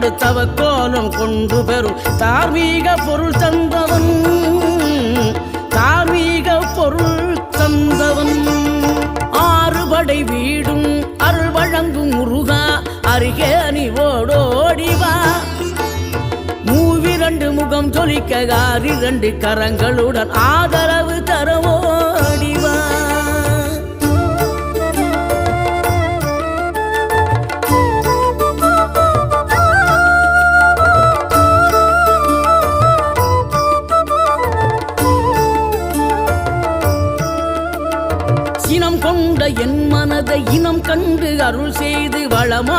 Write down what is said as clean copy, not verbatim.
கொண்டு தவக்கோலம் கொண்டு பெறும் தார்மீக பொருள் தந்தவன், தார்மீக பொருள் தந்தவன். ஆறுபடை வீடும் அருள் வழங்கும் முருகா அருகே அணிவோடோடிவா. மூவிரண்டு முகம் ஜொலிக்க 2 கரங்களுடன் ஆதரவு தரவோடிவா. சினம் கொண்ட என் மனதை இனம் கண்டு அருள் செய்து வளமா